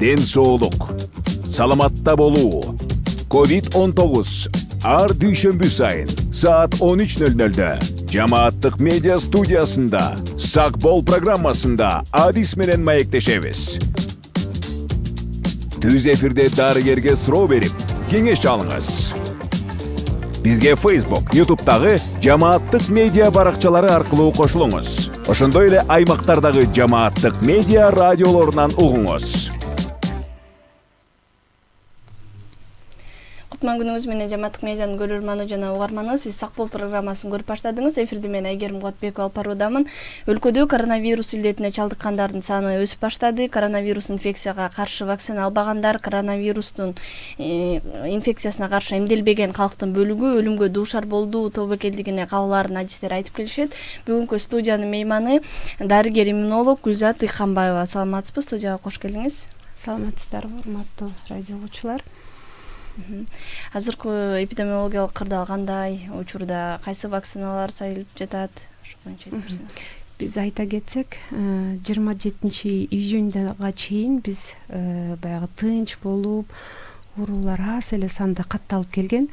ден соолук, саламатта болуу. COVID-19 ар дүйшөмбү сайын саат 13:00-дө Жамааттык медиа студиясында Сак бол программасында адис менен маектешебиз. Түз эфирде дарыгерге суроо берип, кеңеш алыңыз. Бизге Facebook, YouTube'дагы Жамааттык медиа баракчалары аркылуу кошулуңуз. Ошондой эле аймактардагы Жамааттык медиа радиолорунан угуңуз. Кутман күнүңүз менен Жамааттык медианын көрөрманы жана угарманы. Сиз Сак бол программасын көрүп баштадыңыз. Эфирде мен Айгерим Кулатбекова алып баруудамын. Өлкөдө коронавирус илдетине чалдыккандардын саны өсүп баштады. Коронавирус инфекцияга каршы вакцина албагандар, коронавирустун инфекциясына каршы эмделбеген калктын бөлүгү өлүмгө дуушар болду, тобокелдигине кабылаарын адистер айтып келишет. Бүгүнкү студиянын мейманы дарыгер-иммунолог Гүлзат Ыйканбаева. Саламатсызбы? Студияга кош келдиңиз. Саламатсыздарбы, урматтуу радио угуучулар. Азыркы эпидемиологиялык кырдаал кандай? Учурда кайсы вакциналар сайылып жатат? Ошо боюнча айтып берсеңиз. Биз айта кетсек, 27-июньга чейин биз баягы тынч болуп, оорулар аз эле санда катталып келген.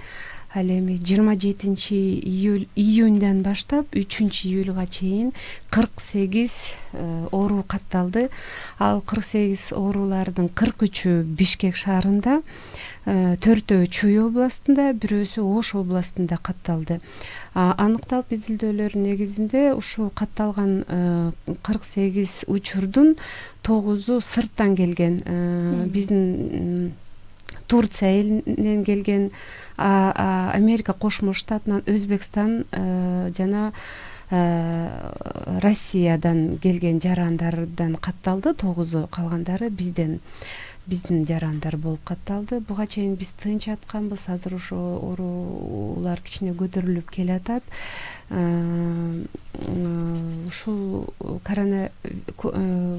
Ал эми 27-июньдан баштап 3-июлга чейин 48 оору катталды. Ал 48 оорулардын 43-ü Бишкек шаарында, 4-өө Чүй областында, бирөөсү Ош областында катталды. Аныкталып изилдөөлөр негизинде ушул катталган 48 учурдун 9-у сырттан келген. Биздин Турция элинен келген, Америка Кошмо Штатынан, Өзбекстан жана Россиядан келген жарандардан катталды. 9-у калгандары биздин жарандар болуп катталды. Буга чейин биз тынч атканбыз. Азыр ошо оорулар кичине көтөрүлүп келатат. Ушул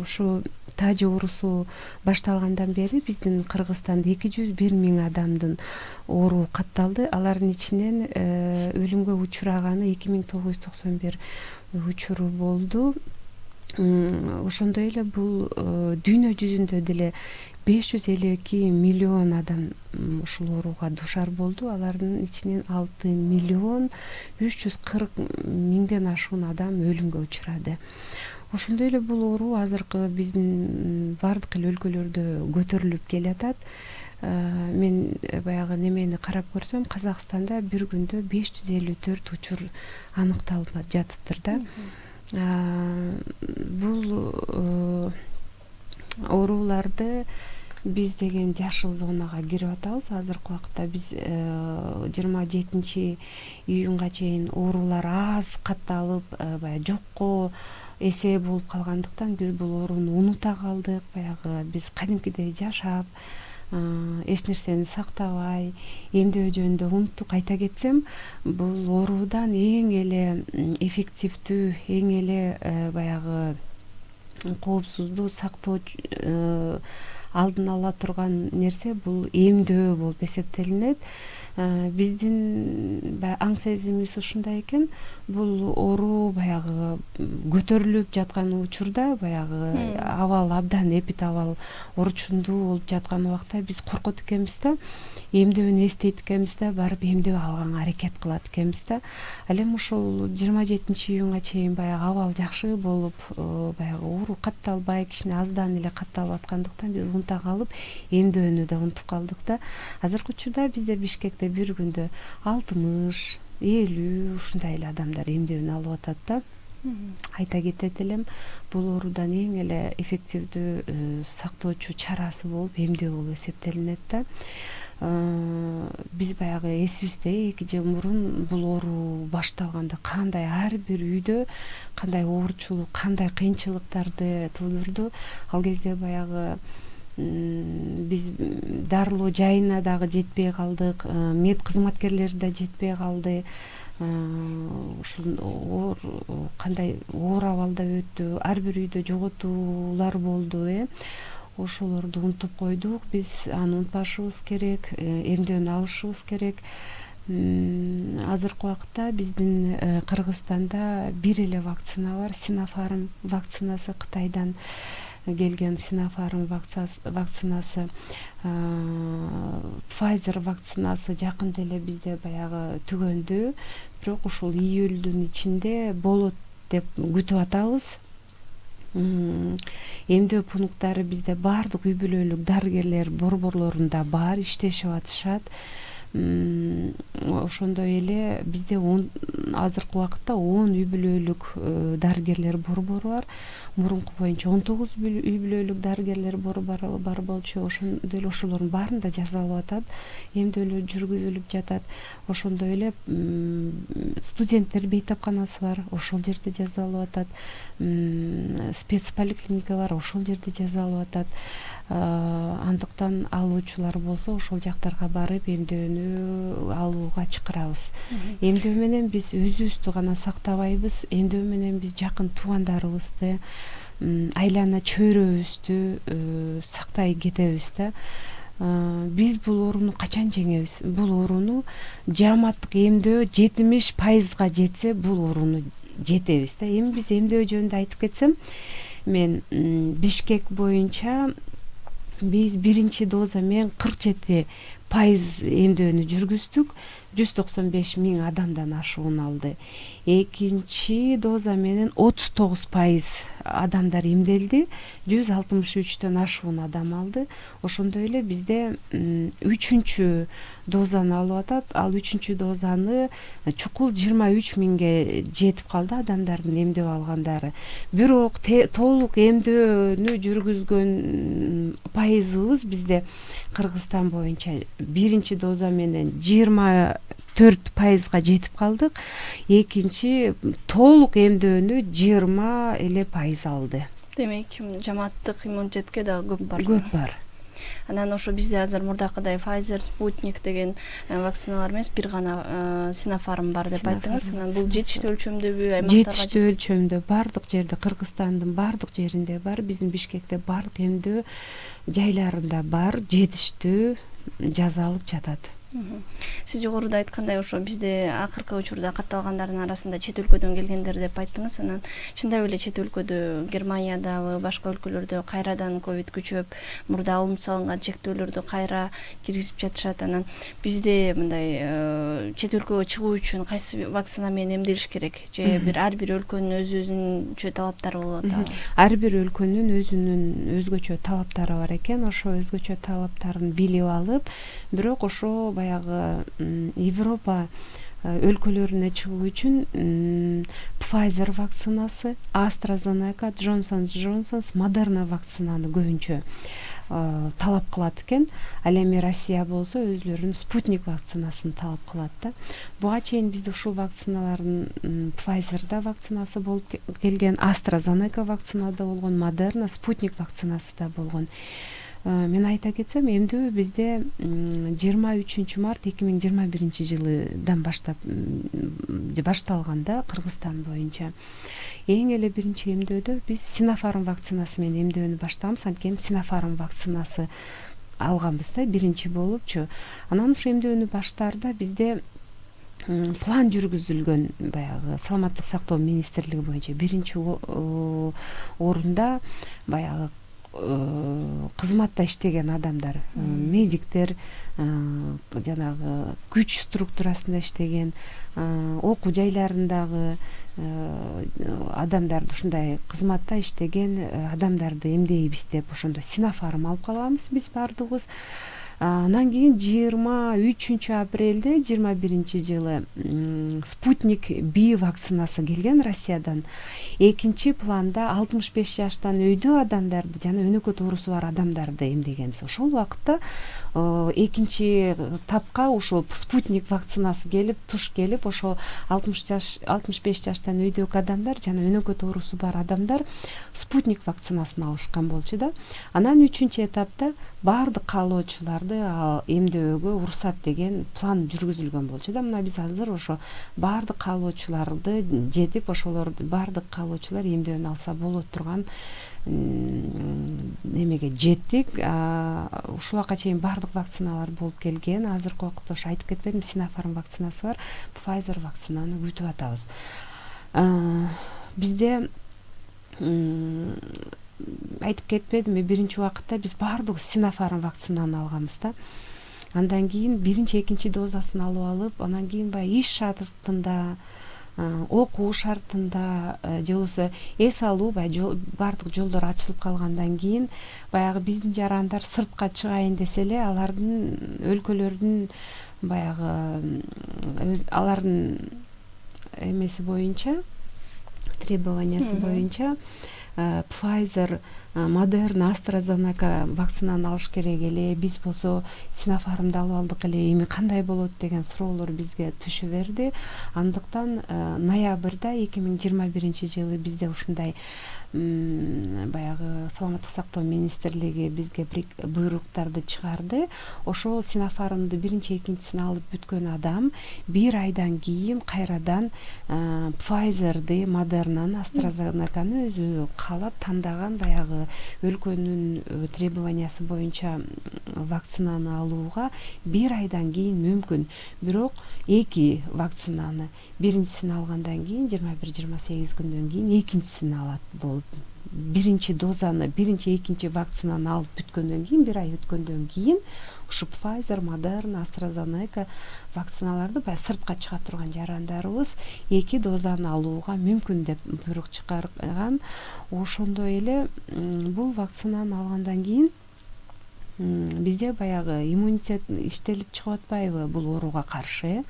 ушу тажы оорусу башталгандан бери биздин Кыргызстанда 201 000 адамдын оору катталды. Алардын ичинен өлүмгө учураганы 2991 учуру болду. Ошондой эле бул дүйнө жүзүндө деле 552 миллион адам ушул ооруга душар болду. Алардын ичинен 6.340.000 ашуун адам өлүмгө учурады. Ошондой эле бул оору азыркы биздин бардык эле өлкөлөрдө көтөрүлүп келатат. Мен баягы немени карап көрсөм, Казакстанда бир күндө 554 учур аныкталып жатыптыр да. Бул ооруларды биз деген жашыл зонага кирип атабыз. Азыркы убакытта биз 27-июнга чейин оорулар аз катталып, баягы жокко эсе болуп калгандыктан биз бул ооруну унута калдык. Баягы биз кадимкидей жашап, эч нерсени сактабай, эмдөө жөнүндө унуттук. Айта кетсем, бул оорудан эң эле эффективдүү, эң эле баягы коопсуздуу сактоо алдын ала турган нерсе бул эмдөө болуп эсептелинет. Биздин аң сезимибиз ушундай экен. Бул оору баягы көтөрүлүп жаткан учурда, баягы абал абдан эпидабал орчундуу болуп жаткан убакта биз коркот экенбиз да, эмдөөнү эстейт экенбиз да, барып эмдөө алганга аракет кылат экенбиз да. Ал эми ушул 27-июнга чейин баягы абал жакшы болуп, баягы оору катталбай, кичине аздан эле катталып аткандыктан биз унута калып, эмдөөнү да унутуп калдык да. Азыркы учурда бизде Бишкекте бир күндө 60-50 ушундай эле адамдар эмдөөнү алып атат да. Айта кетет элем, бул оорудан эң эле эффективдүү сактоочу чарасы болуп эмдөө болуп эсептелинет да. Биз баягы эсибизде 2 жыл мурун бул оору башталганда кандай ар бир үйдө кандай оорчулук, кандай кыйынчылыктарды туудурду. Ал кезде баягы биз дарылоо жайына дагы жетпей калдык, мед кызматкерлери да жетпей калды. Ушул кандай оор абалда өттү, ар бир үйдө жоготуулар болду. Ошолорду унутуп койдук. Биз аны унутпашыбыз керек, эмдөөнү алышыбыз керек. Азыркы убакытта биздин Кыргызстанда бир эле вакцина бар, Синофарм вакцинасы Кытайдан. келген Sinopharm вакцинасы, Pfizer вакцинасы жакында эле бизде баягы түгөндү. Бирок ушул июлдун ичинде болот деп күтүп атабыз. Эмдөө пункттары бизде баардык үй бүлөлүк дарыгерлер борборлорунда бар, иштешип атышат. Ошондой эле бизде азыркы убакытта 10 үй бүлөлүк дарыгерлер борбору бар. Мурунку боюнча 19 үй бүлөлүк дарыгерлер борбору бар болчу. Ошондой эле ошолордун баарында жасалып атат, эмдөөлөр жүргүзүлүп жатат. Ошондой эле студенттер бейтапканасы бар, ошол жерде жасалып атат. Спецполиклиника бар, ошол жерде жасалып атат. Андыктан алуучулар болсо ошол жактарга барып эмдөөнү алууга чакырабыз. Эмдөө менен биз өзүбүздү гана сактабайбыз, эмдөө менен биз жакын туугандарыбызды, айлана чөйрөбүздү сактай кетебиз да. Биз бул ооруну качан жеңебиз? Бул ооруну жааматтык эмдөө 70% жетсе, бул ооруну жетебиз да. Эми биз эмдөө жөнүндө айтып кетсем, мен Бишкек боюнча биз биринчи доза менен 47% эмдөөнү жүргүздүк. 195.000 адамдан ашуун алды. Экинчи доза менен 39% адамдар эмделди. 163төн ашуун адам алды. Ошондой эле бизде үчүнчү дозаны алып атат. Ал үчүнчү дозаны чукул 23.000ге жетип калды адамдардын эмдөө алгандары. Бирок толук эмдөөнү жүргүзгөн пайызыбыз бизде Кыргызстан боюнча биринчи доза менен 24%га жетип калдык. Экинчи толук эмдөөнү 20% алды. Демек, жамааттык иммунитетке да көп бар. Көп бар. Анан ошо бизде азыр мурдакыдай Pfizer, Sputnik деген вакциналар эмес, бир гана Sinopharm бар деп айттыңыз. Анан бул жетиштүү өлчөмдөбү, аймактарга? Жетиштүү өлчөмдө, бардык жерде, Кыргызстандын бардык жеринде бар. Биздин Бишкекте бардык эмдөө жайларында бар, жетиштүү жасалып жатат. Сиз жогоруда айткандай, ошо бизде акыркы учурда катталгандардын арасында чет өлкөдөн келгендер деп айттыңыз. Анан чындап эле чет өлкөдө, Германиядагы, башка өлкөлөрдө кайрадан ковид күчөп, мурда алынып салынган чектөөлөрдү кайра киргизип жатышат. Анан бизде мындай чет өлкөгө чыгуу үчүн кайсы вакцина менен эмделиш керек? Же ар бир өлкөнүн өзүнчө талаптары болот? Ар бир өлкөнүн өзүнүн өзгөчө талаптары бар экен. Ошо өзгөчө талаптарын билип алып, бирок ошо баягы Европа өлкөлөрүнө чыгуу үчүн Pfizer вакцинасы, AstraZeneca, Johnson & Johnson, Moderna вакцинаны көбүнчө талап кылат экен. Ал эми Россия болсо өзлөрүнүн Sputnik вакцинасын талап кылат да. Буга чейин бизде ушул вакциналардын Pfizer'да вакцинасы болуп келген, AstraZeneca вакцинада болгон, Moderna, Sputnik вакцинасы да болгон. Мен айта кетсем, эмдөө бизде 23 март 2021 жылдан баштап башталганда Кыргызстан боюнча эң эле биринчи эмдөөдө биз Sinopharm вакцинасы менен эмдөөнү баштаганбыз. Анткени Sinopharm вакцинасы алганбыз да биринчи болупчу. Анан ушу эмдөөнү баштаарда бизде план жүргүзүлгөн, баягы саламаттык сактоо министрлиги боюнча биринчи орунда баягы кызматта иштеген адамдар, медиктер, жанагы күч структурасында иштеген, окуу жайларындагы адамдарды, ушундай кызматта иштеген адамдарды эмдейбиз деп ошондо Sinopharm алып калганбыз биз баардыгыбыз. Анан кийин 23 апрелде 21 жылы Sputnik B вакцинасы келген Россиядан. Экинчи планда 65 жаштан өйдө адамдарды жана өнөкөт оорусу бар адамдарды эмдегенбиз. Ошол убакытта экинчи тапка ошол Sputnik вакцинасы келип, туш келип, ошол 65 жаштан өйдөөк адамдар жана өнөкөт оорусу бар адамдар Sputnik вакцинасын алышкан болчу да. Анан 3-чү этапта баардык каалоочуларды эмдөөгө уруксат деген план жүргүзүлгөн болчу да. Мына биз азыр ошо баардык каалоочуларды жетип, ошолорду баардык каалоочулар эмдөөнү алса болот турган немеге жеттик. Ушулга чейин баардык вакциналар болуп келген. Азыркы убакытта ошо айтып кетпедим, Sinopharm вакцинасы бар, Pfizer вакцинаны күтүп атабыз. Бизде айтып кетпедимби, биринчи убакытта биз баардыгыбыз Sinopharm вакцинаны алганбыз да. Андан кийин биринчи, экинчи дозасын алып алып, анан кийин баягы иш шартында, окуу шартында же болбосо эс алуу баардык жолдор ачылып калгандан кийин баягы биздин жарандар сыртка чыгайын десе эле алардын өлкөлөрдүн баягы алардын эмеси боюнча, требованиясы боюнча Pfizer, Moderna, AstraZeneca вакцинаны алыш керек эле, биз болсо Sinopharm'ды алып алдык эле, эми кандай болот деген суроолор бизге түшө берди. Андыктан ноябрда 2021-жылы бизде ушундай баягы саламаттык сактоо министрлиги бизге буйруктарды чыгарды. Ошол Sinopharm'ды биринчи, экинчисин алып бүткөн адам 1 айдан кийин кайрадан Pfizer'ды, Moderna'ны, AstraZeneca'ны өзү каалап тандаган баягы өлкөнүн требованиясы боюнча вакцинаны алууга 1 айдан кийин мүмкүн. Бирок 2 вакцинаны биринчисин алгандан кийин 21-28 күндөн кийин экинчисин алат болуп, биринчи дозаны, биринчи, экинчи вакцинаны алып бүткөндөн кийин 1 ай өткөндөн кийин ушу Pfizer, Moderna, AstraZeneca вакциналарды баягы сыртка чыга турган жарандарыбыз 2 дозаны алууга мүмкүн деп буйрук чыгарган. Ошондой эле бул вакцинаны алгандан кийин бизде баягы иммунитет иштелип чыгып атпайбы бул ооруга каршы.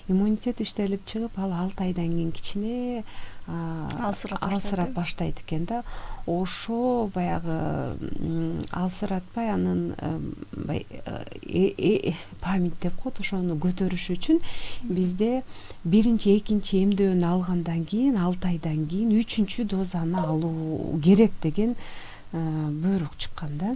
Иммунитет иштелип чыгып, ал 6 айдан кийин кичине алсырап баштайт экен да. Ошо баягы алсыратпай анын память деп коет, ошону көтөрүш үчүн бизде биринчи, экинчи эмдөөнү алгандан кийин 6 айдан кийин 3-чү дозаны алуу керек деген буйрук чыккан да.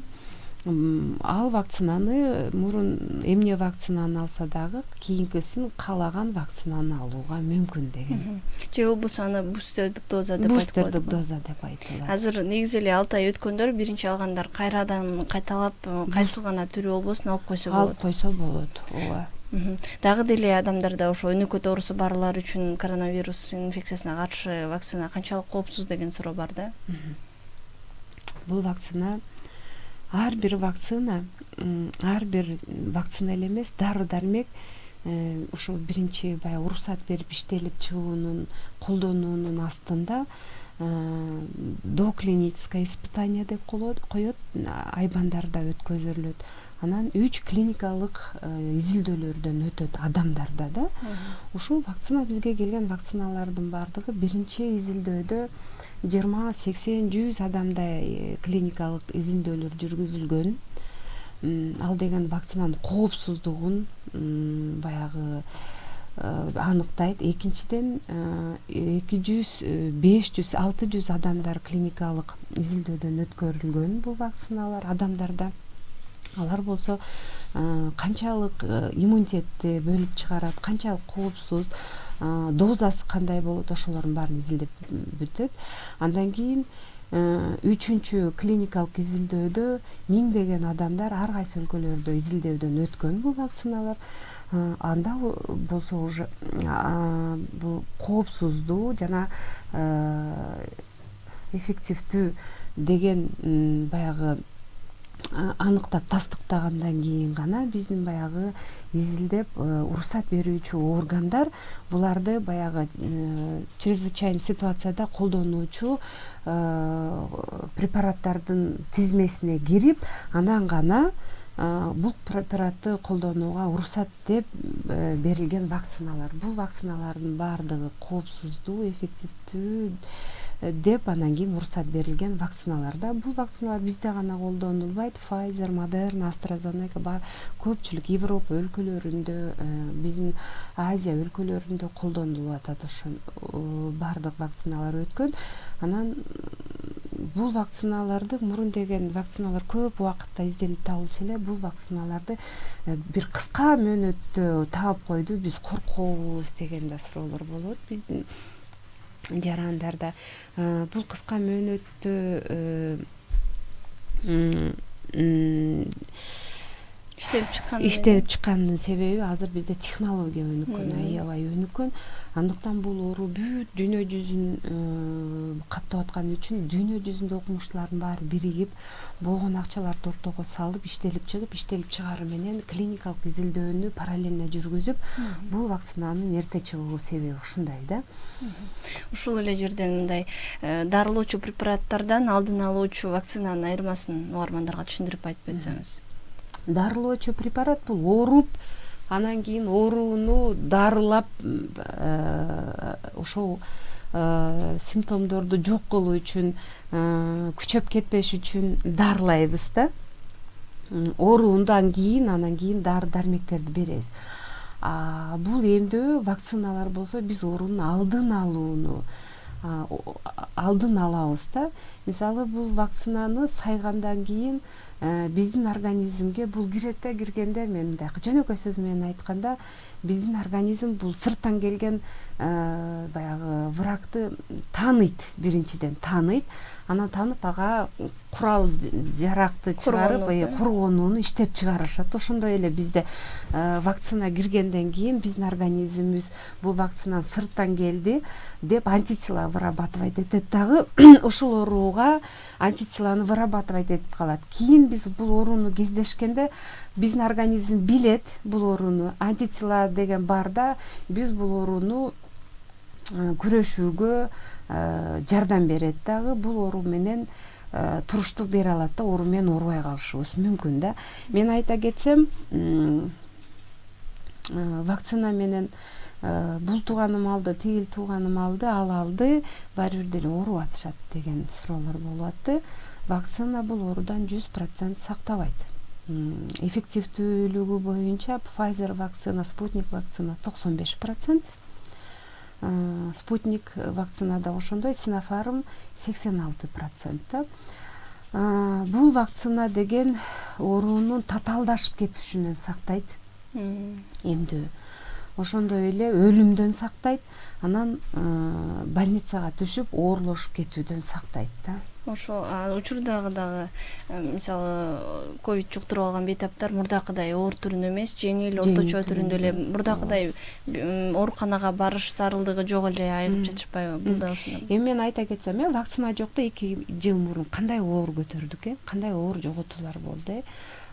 Ал вакцинаны мурун эмне вакцинаны алса дагы кийинкисин каалаган вакцинаны алууга мүмкүн деген. Же болбосо аны бустердик доза деп айтып коет. Бустердик доза деп айтылат. Азыр негизи эле 6 ай өткөндөр биринчи алгандар кайрадан кайталап кайсы гана түрү болбосун алып койсо болот. Алып койсо болот. Ооба. Дагы деле адамдарда ошо өнөкөт оорусу барлар үчүн коронавирус инфекциясына каршы вакцина канчалык коопсуз деген суроо бар да. Бул вакцина ар бир вакцина эле эмес, дары-дармек ошо биринчи баягы уруксат берип иштелип чыгуунун, колдонуунун астында доклиническое испытание деп коет, айбандарда өткөзүлөт. Анан 3 клиникалык изилдөөлөрдөн өтөт адамдарда да. Ушул вакцина бизге келген вакциналардын бардыгы биринчи изилдөөдө 20, 80, 100 адамда клиникалык изилдөөлөр жүргүзүлгөн. Ал деген вакцинанын коопсуздугун баягы аныктайт. Экинчиден 200, 500, 600 адамдар клиникалык изилдөөдөн өткөрүлгөн бул вакциналар адамдарда. Алар болсо канчалык иммунитетти бөлүп чыгарат, канчалык коопсуз, дозасы кандай болот, ошолордун баарын изилдеп бүтөт. Андан кийин 3-чү клиникалык изилдөөдө миңдеген адамдар ар кайсы өлкөлөрдө изилдөөдөн өткөн бул вакциналар. Анда болсо уже бул коопсуздуу жана эффективдүү деген баягы аныктап тастыктагандан кийин гана биздин баягы изилдеп уруксат берүүчү органдар буларды баягы чрезвычайный ситуацияда колдонуучу препараттардын тизмесине кирип, анан гана бул препаратты колдонууга уруксат деп берилген вакциналар. Бул вакциналардын баардыгы коопсуздуу, эффективдүү деп анан кийин уруксат берилген вакциналарда. Бул вакциналар бизде гана колдонулбайт. Pfizer, Moderna, AstraZeneca көпчүлүк Европа өлкөлөрүндө, биздин Азия өлкөлөрүндө колдонулуп атат. Ошо баардык вакциналар өткөн. Анан бул вакциналарды мурун деген вакциналар көп убакытта изделип табылчу эле. Бул вакциналарды бир кыска мөөнөттө таап койду, биз коркобуз деген да суроолор болот биздин жарандарда. Бул кыска мөөнөттө иштелип чыкканынын себеби азыр бизде технология өнүккөн, аябай өнүккөн. Андыктан бул оору бүт дүйнө жүзүн каптап аткан үчүн дүйнө жүзүндө окумуштуулардын баары биригип болгон акчаларды ортого салып иштелип чыгаруу менен клиникалык изилдөөнү параллельно жүргүзүп, бул вакцинанын эрте чыгуу себеби ушундай да. Ушул эле жерден мындай дарылоочу препараттардан алдын алуучу вакцинанын айырмасын угармандарга түшүндүрүп айтып өтсөңүз. Дарылоочу препарат бул ооруп, анан кийин ооруну дарылап ошол симптомдорду жок кылуу үчүн, күчөп кетпеш үчүн дарылайбыз да. Ооруундан кийин анан кийин дары дармектерди беребиз. Бул эмдөө вакциналар болсо биз оорунун алдын алабыз да. Мисалы бул вакцинаны сайгандан кийин биздин организмге бул кирет да, киргенде мен мындай жөнөкөй сөз менен айтканда, биздин организм бул сырттан келген баягы врагты тааныйт, биринчиден тааныйт, анан таанып ага курал жаракты чыгарып, коргонууну иштеп чыгарышат. Ошондой эле бизде вакцина киргенден кийин биздин организмибиз бул вакцинаны сырттан келди деп антитела вырабатывать этет дагы, ушул ооруга антителаны вырабатывать этип калат. Кийин биз бул ооруну кездешкенде биздин организм билет бул ооруну, антитела деген бар да, биз бул ооруну күрөшүүгө жардам берет дагы, бул оору менен туруштук бере алат да, оору менен оорубай калышыбыз мүмкүн да. Мен айта кетсем, вакцина менен бул тууганым алды, тигил тууганым алды, ал алды, баары бир деле ооруп атышат деген суроолор болуп атты. Вакцина бул оорудан 100% сактабайт. Эффективдүүлүгү боюнча Pfizer вакцина, Sputnik вакцина 95%. Спутник вакцинада ошондой, Sinopharm 86%. Бул вакцина деген оорунун татаалдашып кетишинен сактайт эмдөө. Ошондой эле өлүмдөн сактайт, анан больницага түшүп оорулошуп кетүүдөн сактайт да. Ошо учурдагы дагы мисалы ковид жуктуруп алган бейтаптар мурдакыдай оор түрүндө эмес, жеңил, орточо түрүндө эле мурдакыдай ооруканага барыш зарылдыгы жок эле айыгып жатышпайбы? Бул да ошондой. Эми мен айта кетсем, вакцина жокто 2 жыл мурун кандай оор көтөрдүк, кандай оор жоготуулар болду.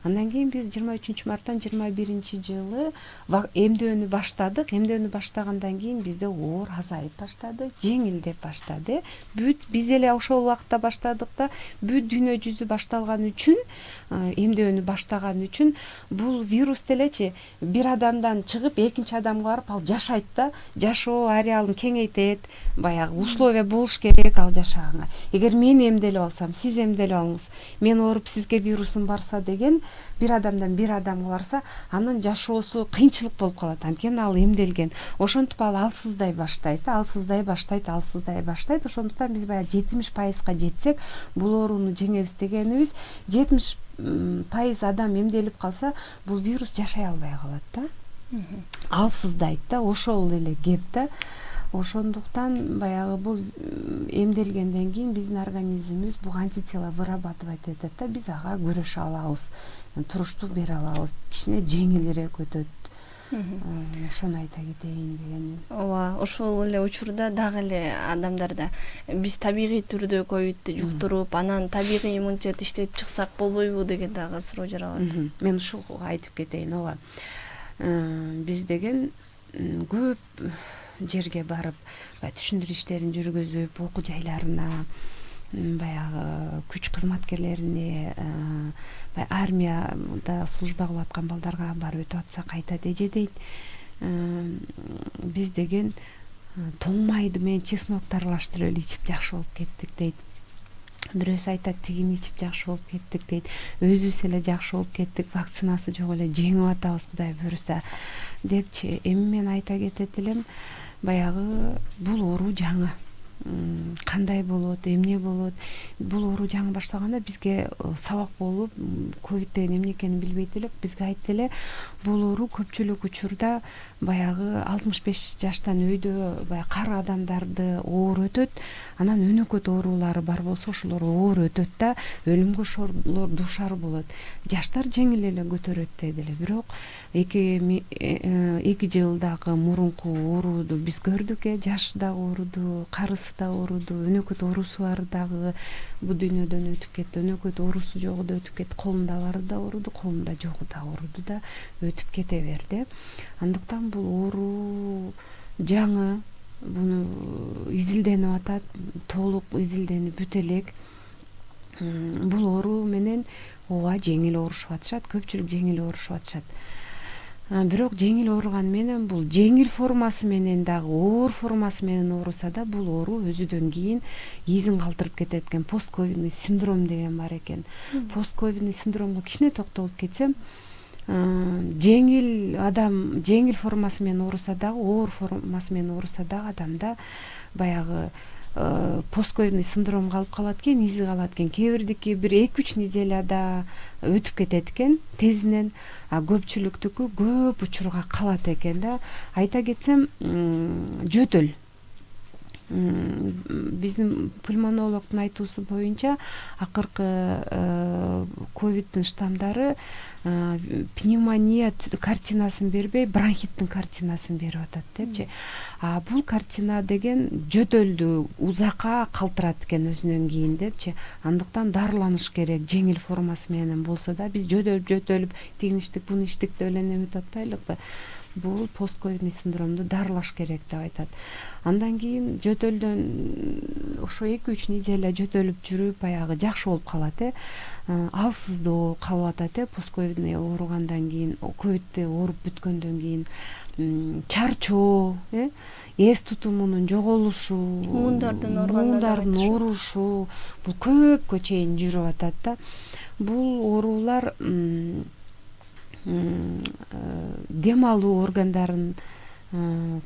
Андан кийин биз 23 марттан 21 жылы эмдөөнү баштадык. Эмдөөнү баштагандан кийин бизде оор азайып баштады, жеңилдеп баштады. Бүт биз эле ошол убакта баштадык да, бүт дүйнө жүзү башталган үчүн, эмдөөнү баштаган үчүн бул вирус делечи бир адамдан чыгып экинчи адамга барып ал жашайт да, жашоо ареалын кеңейтет, баягы условия болуш керек ал жашаганга. Эгер мен эмделип алсам, сиз эмделип алыңыз, мен ооруп сизге вирусум барса деген, бир адамдан бир адамга барса, анын жашоосу кыйынчылык болуп калат. Анткени ал эмделген. Ошентип ал алсыздай баштайт. Ошондуктан биз баягы 70%га жетсек, бул ооруну жеңебиз дегенибиз, 70% адам эмделип калса, бул вирус жашай албай калат да. Алсыздайт да, ошол эле кеп да. Ошондуктан баягы бул эмделгенден кийин биздин организмибиз бул антитела вырабатывать этет да, биз ага күрөшө алабыз, туруштук бере алабыз, кичине жеңилирээк өтөт. Ошону айта кетейин дегеним. Ооба, ошол эле учурда дагы эле адамдарда биз табигый түрдө ковидти жуктуруп, анан табигый иммунитет иштетип чыксак болбойбу деген дагы суроо жаралат. Мен ушул айтып кетейин, ооба. Биз деген көп жерге барып, түшүндүрүү иштерин жүргүзүп, окуу жайларына, баягы күч кызматкерлерине, армияда служба кылып аткан балдарга барып өтүп атсак айтат, эже дейт, биз деген тоң майды менен чеснокту аралаштырып эле ичип жакшы болуп кеттик дейт. Бирөөсү айтат, тигини ичип жакшы болуп кеттик дейт. Өзүбүз эле жакшы болуп кеттик, вакцинасы жок эле жеңип атабыз, Кудай буйруса депчи. Эми мен айта кетет элем, баягы бул оору жаңы. кандай болот, эмне болот. Бул оору жаңы баштаганда бизге сабак болуп, ковид деген эмне экенин билбейт элек. Бизге айтты эле, бул оору көпчүлүк учурда баягы 65 жаштан өйдө баягы кары адамдарды оор өтөт. Анан өнөкөт оорулары бар болсо ошолор оор өтөт да өлүмгө ошолор дуушар болот. Жаштар жеңил эле көтөрөт дедиле. Бирок 2 жылдагы мурунку ооруду биз көрдүк. Жаш да ооруду, карысы да ооруду, өнөкөт оорусу бары дагы бул дүйнөдөн өтүп кетти. Өнөкөт оорусу жогу да өтүп кетти. Колунда бары да ооруду, колунда жогу да ооруду да өтүп кете берди. Андыктан бул оору жаңы, буну изилденип атат, толук изилденип бүтө элек. Бул оору менен ооба жеңил оорушуп атышат, көпчүлүк жеңил оорушуп атышат. Бирок жеңил ооруган менен бул жеңил формасы менен дагы оор формасы менен ооруса да бул оору өзүдөн кийин изин калтырып кетет экен. Постковидный синдром деген бар экен. Постковидный синдромго кичине токтолуп кетсем, жеңил формасы менен ооруса дагы, оор формасы менен ооруса дагы адамда баягы постковидный синдром калып калат экен, изи калат экен. Кээ бирдики бир 2-3 неделяда өтүп кетет экен тезинен, а көпчүлүктүкү көп учурга калат экен да. Айта кетсем, жөтөл. Биздин пульмонологдун айтуусу боюнча акыркы ковиддин штамдары пневмония картинасын бербей, бронхиттин картинасын берип атат депчи. А бул картина деген жөтөлдү узакка калтырат экен өзүнөн кийин депчи. Андыктан дарыланыш керек. Жеңил формасы менен болсо да биз жөтөлүп тигин иштик, буну иштик деп эле неметип атпайлыкпы. Бул постковидный синдромду дарылаш керек деп айтат. Андан кийин жөтөлдөн ошо 2-3 неделя жөтөлүп жүрүп баягы жакшы болуп калат. Алсыздоо калып атат. Постковидный ооругандан кийин, ковидти ооруп бүткөндөн кийин чарчоо, эс тутумунун жоголушу, муундардын оорушу, бул көпкө чейин жүрүп атат да. Бул оорулар дем алуу органдарын,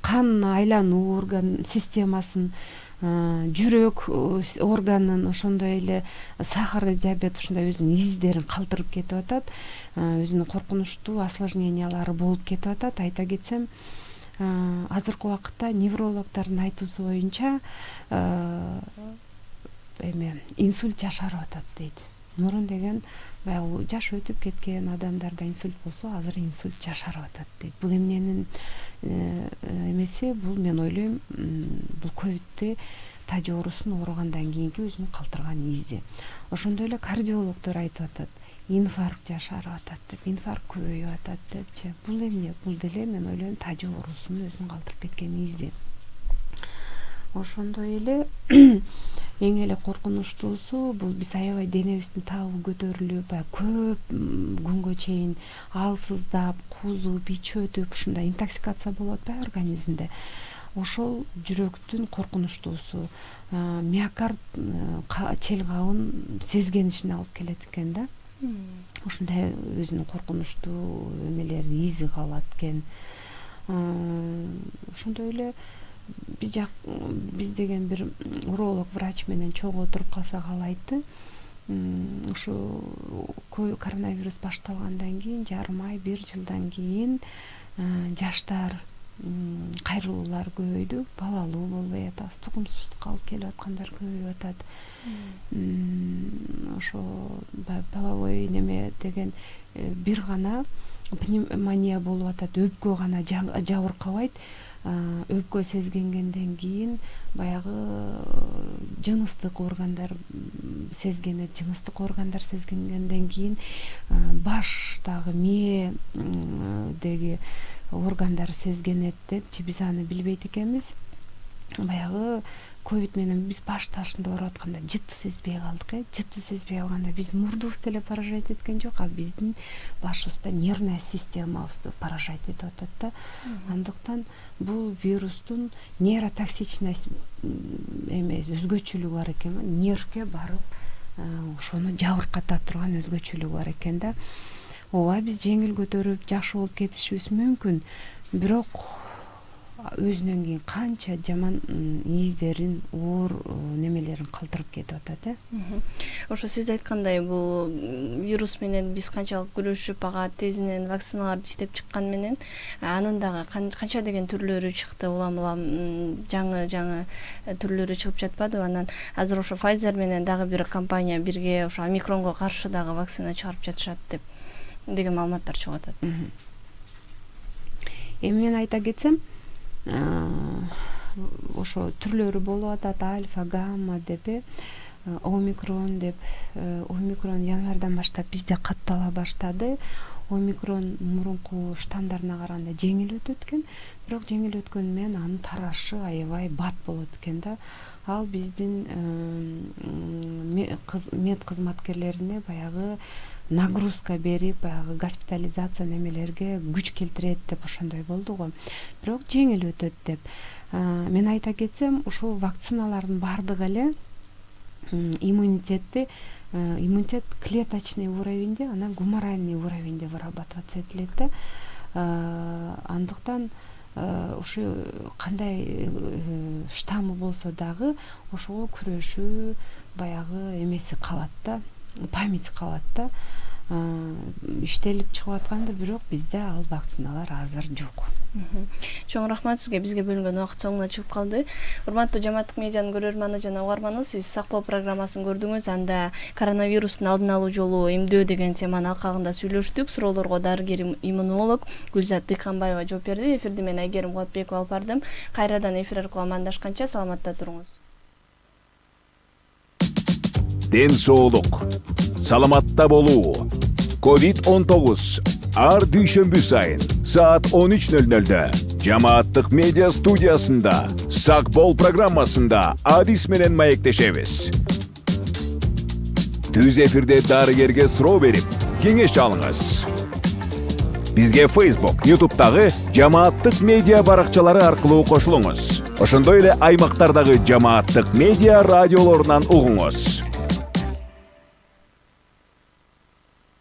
кан айлануу орган системасын, жүрөк органын, ошондой эле сахарный диабет ушундай өзүнүн издерин калтырып кетип атат. Өзүнүн коркунучтуу осложнениялары болуп кетип атат. Айта кетсем, азыркы убакытта неврологдордун айтуусу боюнча инсульт жашарып атат дейт. Мурун деген баягы жаш өтүп кеткен адамдарда инсульт болсо, азыр инсульт жашарып атат дейт. Бул эмненин эмеси? Бул мен ойлойм, бул ковидти тажы оорусун ооругандан кийинки өзүнүн калтырган изи. Ошондой эле кардиологдор айтып атат, инфаркт жашарып атат деп, инфаркт көбөйүп атат депчи. Бул эмне? Бул деле мен ойлойм тажы оорусунун өзүнүн калтырып кеткен изи. Ошондой эле эң эле коркунучтуусу бул биз аябай денебиздин табы көтөрүлүп, көп күнгө чейин алсыздап, кузуп, ичөтүп, ушундай интоксикация болуп атпайбы организмде. Ошол жүрөктүн коркунучтуусу, миокард челгабын сезгенишине алып келет экен да. Ушундай өзүнүн коркунучтуу эмелери, изи калат экен. Ошондой эле биз деген бир уролог врач менен чогуу отуруп калсак ал айтты, ушу коронавирус башталгандан кийин, жарым ай, 1 жылдан кийин жаштар кайрылуулар көбөйдү, балалуу болбой атабыз, тугумсуздукка алып келип аткандар көбөйүп атат. Ошо половой неме деген бир гана пневмония болуп атат, өпкө гана жабыркабайт. Өпкө сезгенгенден кийин баягы жыныстык органдар сезгенет, жыныстык органдар сезгенгенден кийин баштагы мээдеги органдар сезгенет депчи, биз аны билбейт экенбиз. Баягы ковид менен биз баш ташында ооруп атканда жыты сезбей калдык. Жыты сезбей калганда биздин мурдубуз деле поражать эткен жок, ал биздин башыбызда нервная системабызды поражать этип атат да. Андыктан бул вирустун нейротоксичность өзгөчөлүгү бар экен, нервке барып ошону жабырката турган өзгөчөлүгү бар экен да. Ооба, биз жеңил көтөрүп жакшы болуп кетишибиз мүмкүн, бирок өзүнөн кийин канча жаман издерин, оор немелерин калтырып кетип атат. Ошо сиз айткандай бул вирус менен биз канчалык күрөшүп, ага тезинен вакциналарды иштеп чыккан менен анын дагы канча деген түрлөрү чыкты, улам жаңы түрлөрү чыгып жатпадыбы? Анан азыр ошо Pfizer менен дагы бир компания бирге ошо омикронго каршы дагы вакцина чыгарып жатышат деген маалыматтар чыгып атат. Эми мен айта кетсем, ошо түрлөрү болуп атат, альфа, гамма деп, омикрон деп. Омикрон январдан баштап бизде каттала баштады. Омикрон мурунку штамдарына караганда жеңил өтөт экен, бирок жеңил өткөнү менен анын тарашы аябай бат болот экен да. Ал биздин мед кызматкерлерине баягы нагрузка берип, баягы госпитализация немелерге күч келтирет деп ошондой болду го. Бирок жеңил өтөт деп. Мен айта кетсем, ушул вакциналардын бардыгы эле иммунитет клеточный уровеньде, анан гуморальный уровеньде вырабатываться этилет да. Андыктан ушу кандай штаммы болсо дагы ошого күрөшүү баягы эмеси калат да, памяти калат да. Иштелип чыгып атканды, бирок бизде ал вакциналар азыр жок. Чоң рахмат сизге, бизге бөлүнгөн убакыт соңуна чыгып калды. Урматтуу Жамааттык медианын көрөрманы жана угарманы, сиз сак болуу программасын көрдүңүз. Анда коронавирустун алдын алуу жолу эмдөө деген теманын алкагында сүйлөштүк. Суроолорго дарыгер-иммунолог Гүлзат Дыйканбаева жооп берди. Эфирди мен Айгерим Кубатбекова алып бардым. Кайрадан эфир аркылуу амандашканча саламатта туруңуз. Ден соолук, саламатта болуу. COVID-19 ар дүйшөмбү сайын саат 13:00-дө Жамааттык медиа студиясында Сак бол программасында адис менен маектешебиз. Түз эфирде дарыгерге суроо берип, кеңеш алыңыз. Бизге Facebook, YouTube'дагы Жамааттык медиа баракчалары аркылуу кошулуңуз. Ошондой эле аймактардагы Жамааттык медиа радиолорунан угуңуз.